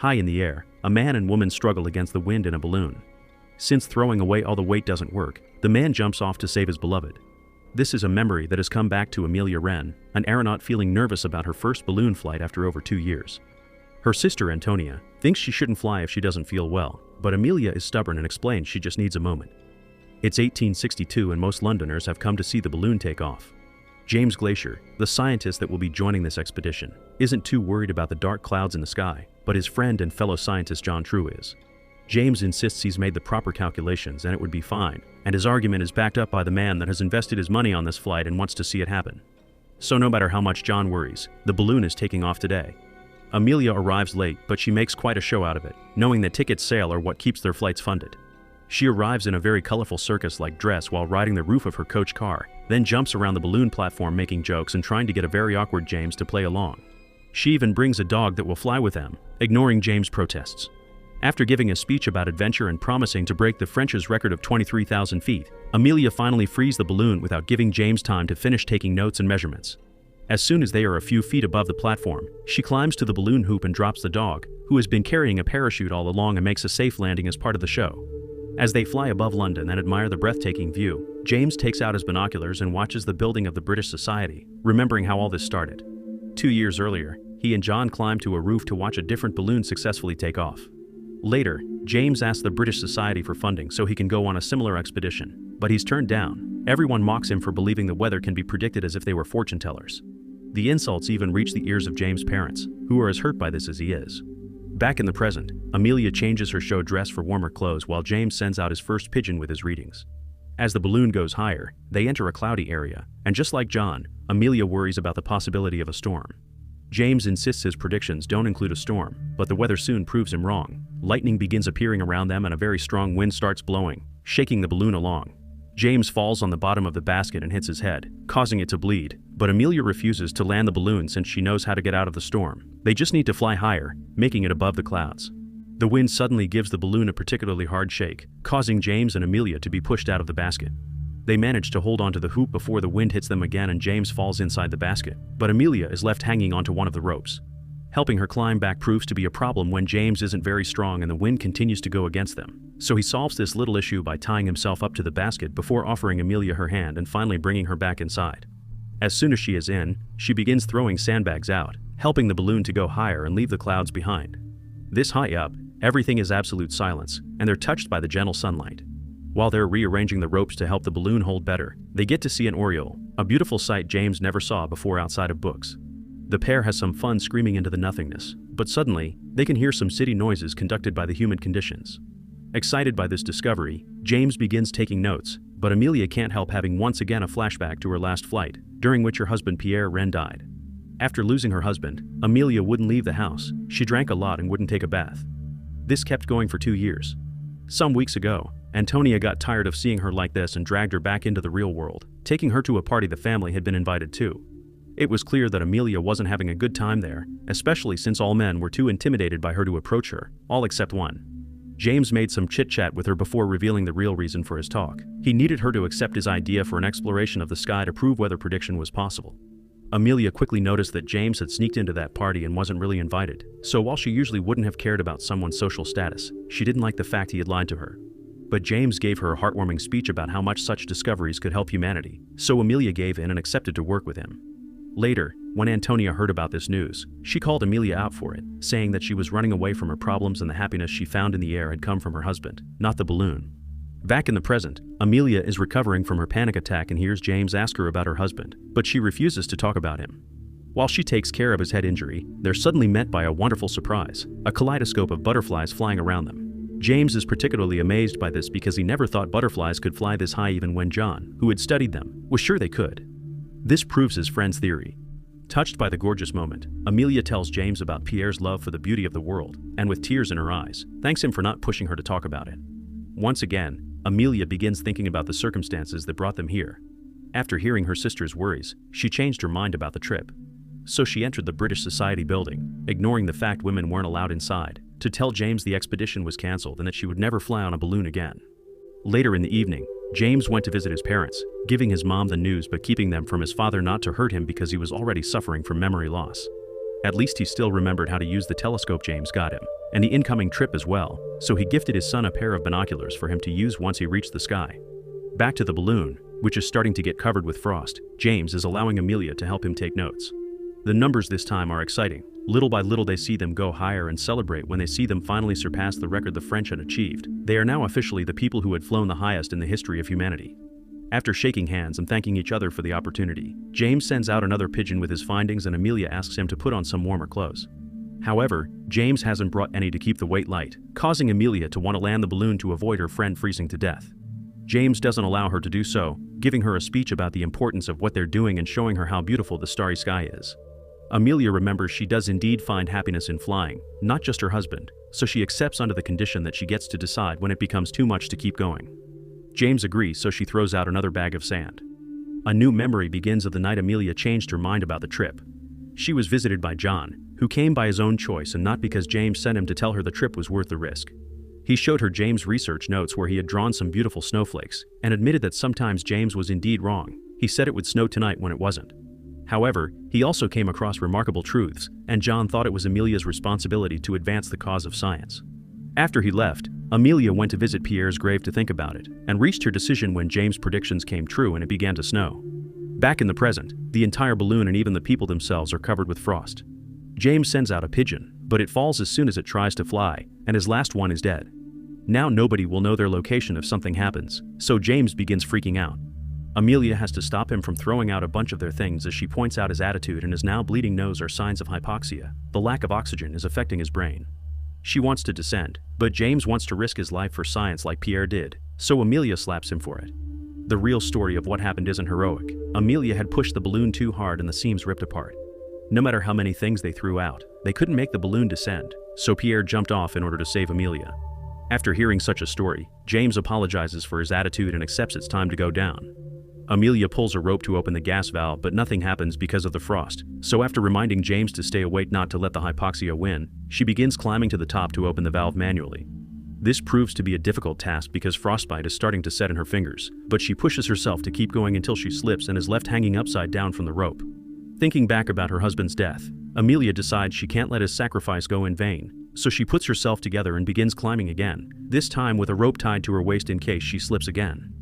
High in the air, a man and woman struggle against the wind in a balloon. Since throwing away all the weight doesn't work, the man jumps off to save his beloved. This is a memory that has come back to Amelia Wren, an aeronaut feeling nervous about her first balloon flight after over 2 years. Her sister Antonia thinks she shouldn't fly if she doesn't feel well, but Amelia is stubborn and explains she just needs a moment. It's 1862 and most Londoners have come to see the balloon take off. James Glaisher, the scientist that will be joining this expedition, isn't too worried about the dark clouds in the sky, but his friend and fellow scientist John True is. James insists he's made the proper calculations and it would be fine, and his argument is backed up by the man that has invested his money on this flight and wants to see it happen. So no matter how much John worries, the balloon is taking off today. Amelia arrives late, but she makes quite a show out of it, knowing that tickets sale are what keeps their flights funded. She arrives in a very colorful circus-like dress while riding the roof of her coach car, then jumps around the balloon platform making jokes and trying to get a very awkward James to play along. She even brings a dog that will fly with them, ignoring James' protests. After giving a speech about adventure and promising to break the French's record of 23,000 feet, Amelia finally frees the balloon without giving James time to finish taking notes and measurements. As soon as they are a few feet above the platform, she climbs to the balloon hoop and drops the dog, who has been carrying a parachute all along, and makes a safe landing as part of the show. As they fly above London and admire the breathtaking view, James takes out his binoculars and watches the building of the British Society, remembering how all this started. 2 years earlier, he and John climbed to a roof to watch a different balloon successfully take off. Later, James asks the British Society for funding so he can go on a similar expedition, but he's turned down. Everyone mocks him for believing the weather can be predicted as if they were fortune tellers. The insults even reach the ears of James' parents, who are as hurt by this as he is. Back in the present, Amelia changes her show dress for warmer clothes while James sends out his first pigeon with his readings. As the balloon goes higher, they enter a cloudy area, and just like John, Amelia worries about the possibility of a storm. James insists his predictions don't include a storm, but the weather soon proves him wrong. Lightning begins appearing around them and a very strong wind starts blowing, shaking the balloon along. James falls on the bottom of the basket and hits his head, causing it to bleed, but Amelia refuses to land the balloon since she knows how to get out of the storm. They just need to fly higher, making it above the clouds. The wind suddenly gives the balloon a particularly hard shake, causing James and Amelia to be pushed out of the basket. They manage to hold onto the hoop before the wind hits them again and James falls inside the basket, but Amelia is left hanging onto one of the ropes. Helping her climb back proves to be a problem when James isn't very strong and the wind continues to go against them. So he solves this little issue by tying himself up to the basket before offering Amelia her hand and finally bringing her back inside. As soon as she is in, she begins throwing sandbags out, helping the balloon to go higher and leave the clouds behind. This high up, everything is absolute silence, and they're touched by the gentle sunlight. While they're rearranging the ropes to help the balloon hold better, they get to see an oriole, a beautiful sight James never saw before outside of books. The pair has some fun screaming into the nothingness, but suddenly, they can hear some city noises conducted by the humid conditions. Excited by this discovery, James begins taking notes, but Amelia can't help having once again a flashback to her last flight, during which her husband Pierre Wren died. After losing her husband, Amelia wouldn't leave the house, she drank a lot and wouldn't take a bath. This kept going for 2 years. Some weeks ago, Antonia got tired of seeing her like this and dragged her back into the real world, taking her to a party the family had been invited to. It was clear that Amelia wasn't having a good time there, especially since all men were too intimidated by her to approach her, all except one. James made some chit-chat with her before revealing the real reason for his talk. He needed her to accept his idea for an exploration of the sky to prove whether prediction was possible. Amelia quickly noticed that James had sneaked into that party and wasn't really invited, so while she usually wouldn't have cared about someone's social status, she didn't like the fact he had lied to her. But James gave her a heartwarming speech about how much such discoveries could help humanity, so Amelia gave in and accepted to work with him. Later, when Antonia heard about this news, she called Amelia out for it, saying that she was running away from her problems and the happiness she found in the air had come from her husband, not the balloon. Back in the present, Amelia is recovering from her panic attack and hears James ask her about her husband, but she refuses to talk about him. While she takes care of his head injury, they're suddenly met by a wonderful surprise, a kaleidoscope of butterflies flying around them. James is particularly amazed by this because he never thought butterflies could fly this high even when John, who had studied them, was sure they could. This proves his friend's theory. Touched by the gorgeous moment, Amelia tells James about Pierre's love for the beauty of the world, and with tears in her eyes, thanks him for not pushing her to talk about it. Once again, Amelia begins thinking about the circumstances that brought them here. After hearing her sister's worries, she changed her mind about the trip. So she entered the British Society building, ignoring the fact women weren't allowed inside, to tell James the expedition was cancelled and that she would never fly on a balloon again. Later in the evening, James went to visit his parents, giving his mom the news but keeping them from his father not to hurt him because he was already suffering from memory loss. At least he still remembered how to use the telescope James got him. and the incoming trip as well, so he gifted his son a pair of binoculars for him to use once he reached the sky. Back to the balloon, which is starting to get covered with frost, James is allowing Amelia to help him take notes. The numbers this time are exciting. Little by little they see them go higher and celebrate when they see them finally surpass the record the French had achieved. They are now officially the people who had flown the highest in the history of humanity. After shaking hands and thanking each other for the opportunity, James sends out another pigeon with his findings and Amelia asks him to put on some warmer clothes. However, James hasn't brought any to keep the weight light, causing Amelia to want to land the balloon to avoid her friend freezing to death. James doesn't allow her to do so, giving her a speech about the importance of what they're doing and showing her how beautiful the starry sky is. Amelia remembers she does indeed find happiness in flying, not just her husband, so she accepts under the condition that she gets to decide when it becomes too much to keep going. James agrees, so she throws out another bag of sand. A new memory begins of the night Amelia changed her mind about the trip. She was visited by John, who came by his own choice and not because James sent him to tell her the trip was worth the risk. He showed her James' research notes where he had drawn some beautiful snowflakes, and admitted that sometimes James was indeed wrong. He said it would snow tonight when it wasn't. However, he also came across remarkable truths, and John thought it was Amelia's responsibility to advance the cause of science. After he left, Amelia went to visit Pierre's grave to think about it, and reached her decision when James' predictions came true and it began to snow. Back in the present, the entire balloon and even the people themselves are covered with frost. James sends out a pigeon, but it falls as soon as it tries to fly, and his last one is dead. Now nobody will know their location if something happens, so James begins freaking out. Amelia has to stop him from throwing out a bunch of their things as she points out his attitude and his now bleeding nose are signs of hypoxia. The lack of oxygen is affecting his brain. She wants to descend, but James wants to risk his life for science like Pierre did, so Amelia slaps him for it. The real story of what happened isn't heroic. Amelia had pushed the balloon too hard and the seams ripped apart. No matter how many things they threw out, they couldn't make the balloon descend, so Pierre jumped off in order to save Amelia. After hearing such a story, James apologizes for his attitude and accepts it's time to go down. Amelia pulls a rope to open the gas valve, but nothing happens because of the frost, so after reminding James to stay awake not to let the hypoxia win, she begins climbing to the top to open the valve manually. This proves to be a difficult task because frostbite is starting to set in her fingers, but she pushes herself to keep going until she slips and is left hanging upside down from the rope. Thinking back about her husband's death, Amelia decides she can't let his sacrifice go in vain, so she puts herself together and begins climbing again, this time with a rope tied to her waist in case she slips again.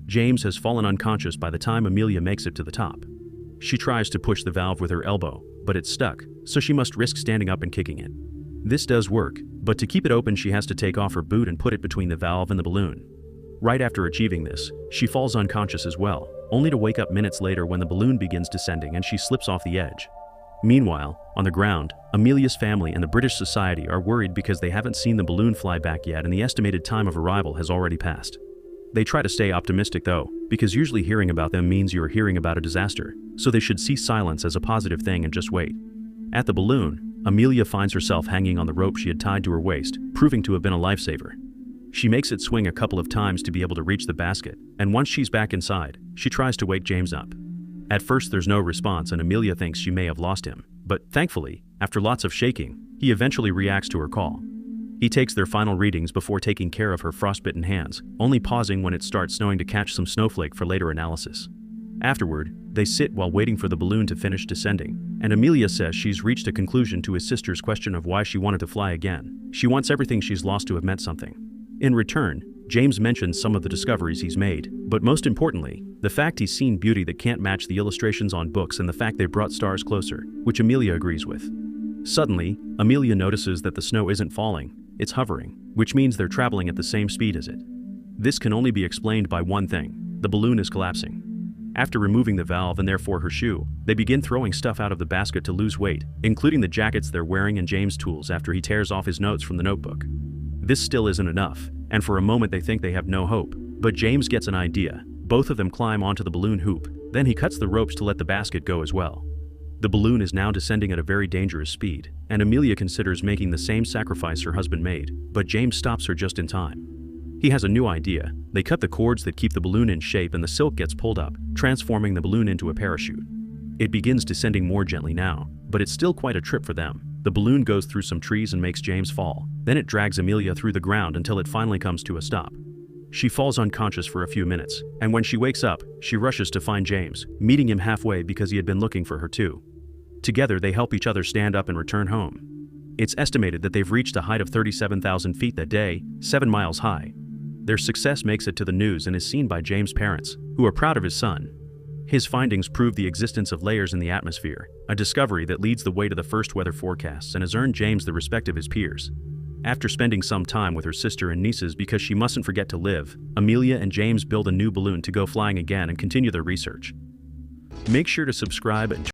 James has fallen unconscious by the time Amelia makes it to the top. She tries to push the valve with her elbow, but it's stuck, so she must risk standing up and kicking it. This does work, but to keep it open she has to take off her boot and put it between the valve and the balloon. Right after achieving this, she falls unconscious as well, only to wake up minutes later when the balloon begins descending and she slips off the edge. Meanwhile, on the ground, Amelia's family and the British Society are worried because they haven't seen the balloon fly back yet and the estimated time of arrival has already passed. They try to stay optimistic though, because usually hearing about them means you are hearing about a disaster, so they should see silence as a positive thing and just wait. At the balloon, Amelia finds herself hanging on the rope she had tied to her waist, proving to have been a lifesaver. She makes it swing a couple of times to be able to reach the basket, and once she's back inside, she tries to wake James up. At first there's no response and Amelia thinks she may have lost him, but thankfully, after lots of shaking, he eventually reacts to her call. He takes their final readings before taking care of her frostbitten hands, only pausing when it starts snowing to catch some snowflake for later analysis. Afterward, they sit while waiting for the balloon to finish descending, and Amelia says she's reached a conclusion to his sister's question of why she wanted to fly again. She wants everything she's lost to have meant something. In return, James mentions some of the discoveries he's made, but most importantly, the fact he's seen beauty that can't match the illustrations on books and the fact they brought stars closer, which Amelia agrees with. Suddenly, Amelia notices that the snow isn't falling, it's hovering, which means they're traveling at the same speed as it. This can only be explained by one thing: the balloon is collapsing. After removing the valve and therefore her shoe, they begin throwing stuff out of the basket to lose weight, including the jackets they're wearing and James' tools after he tears off his notes from the notebook. This still isn't enough, and for a moment they think they have no hope, but James gets an idea. Both of them climb onto the balloon hoop, then he cuts the ropes to let the basket go as well. The balloon is now descending at a very dangerous speed, and Amelia considers making the same sacrifice her husband made, but James stops her just in time. He has a new idea. They cut the cords that keep the balloon in shape and the silk gets pulled up, transforming the balloon into a parachute. It begins descending more gently now, but it's still quite a trip for them. The balloon goes through some trees and makes James fall. Then it drags Amelia through the ground until it finally comes to a stop. She falls unconscious for a few minutes, and when she wakes up, she rushes to find James, meeting him halfway because he had been looking for her too. Together they help each other stand up and return home. It's estimated that they've reached a height of 37,000 feet that day, 7 miles high. Their success makes it to the news and is seen by James' parents, who are proud of his son. His findings prove the existence of layers in the atmosphere, a discovery that leads the way to the first weather forecasts and has earned James the respect of his peers. After spending some time with her sister and nieces because she mustn't forget to live, Amelia and James build a new balloon to go flying again and continue their research. Make sure to subscribe and